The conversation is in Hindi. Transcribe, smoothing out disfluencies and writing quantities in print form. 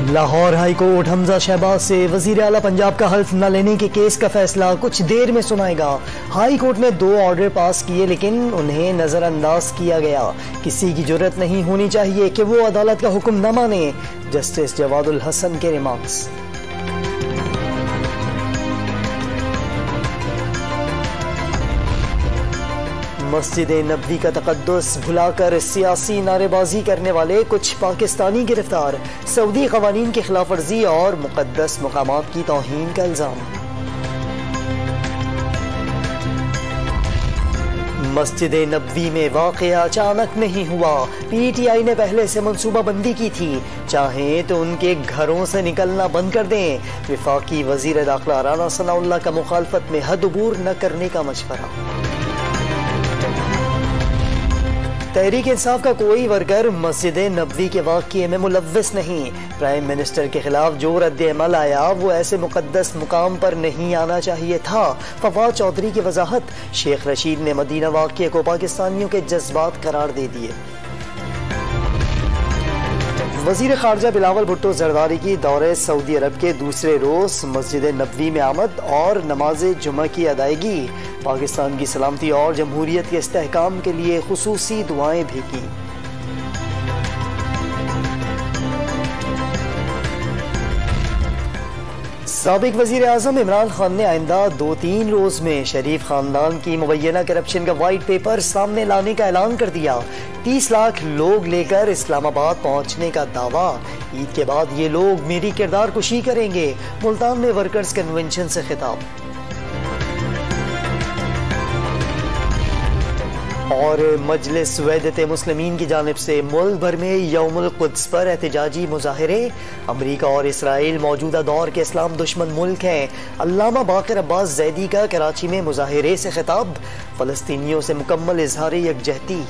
लाहौर हाई कोर्ट हमजा शहबाज से वजीर आला पंजाब का हल्फ न लेने के केस का फैसला कुछ देर में सुनाएगा। हाई कोर्ट ने 2 ऑर्डर पास किए लेकिन उन्हें नजरअंदाज किया गया। किसी की जुर्रत नहीं होनी चाहिए कि वो अदालत का हुक्म न माने। जस्टिस जवादुल हसन के रिमार्क्स। मस्जिद नबवी का तकद्दुस भुलाकर सियासी नारेबाजी करने वाले कुछ पाकिस्तानी गिरफ्तार। सऊदी कवानीन की खिलाफ वर्जी और मुकद्दस मकामात की तौहीन का इल्जाम। मस्जिद नबवी में वाक़या अचानक नहीं हुआ। PTI ने पहले से मंसूबा बंदी की थी। चाहें तो उनके घरों से निकलना बंद कर दें। वफाकी वजीर दाखिला राना सनाउल्लाह का मुखालफत में हद अबूर न करने का मशवरा। तहरीक इंसाफ का कोई वर्कर मस्जिद नबवी के वाक़ये में मुलव्विस नहीं। प्राइम मिनिस्टर के खिलाफ जो रद्द-ए-अमल आया वो ऐसे मुकद्दस मुकाम पर नहीं आना चाहिए था। फवाद चौधरी की वजाहत। शेख रशीद ने मदीना वाक़ये को पाकिस्तानियों के जज्बात करार दे दिए। वज़ीर ख़ारजा बिलावल भुट्टो ज़रदारी की दौरे सऊदी अरब के दूसरे रोज़ मस्जिद नबवी में आमद और नमाज जुमा की अदायगी। पाकिस्तान की सलामती और जमहूरियत के इस्तेहकाम के लिए खुसूसी दुआएं भी की। साबिक वज़ीर आज़म इमरान खान ने आइंदा 2-3 रोज में शरीफ खानदान की मुबैना करप्शन का वाइट पेपर सामने लाने का ऐलान कर दिया। 30 लाख लोग लेकर इस्लामाबाद पहुंचने का दावा। ईद के बाद ये लोग मेरी किरदार कुशी करेंगे। मुल्तान में वर्कर्स कन्वेंशन से खिताब। और मजलिस वहदत मुस्लिमीन की जानिब से मुल्क भर में यौमुल कुद्स पर एहतजाजी मुजाहिरे। अमरीका और इसराइल मौजूदा दौर के इस्लाम दुश्मन मुल्क हैं। अल्लामा बाकर अब्बास ज़ैदी का कराची में मुजाहिरे से खिताब। फ़लस्तीनियों से मुकम्मल इजहार यकजहती।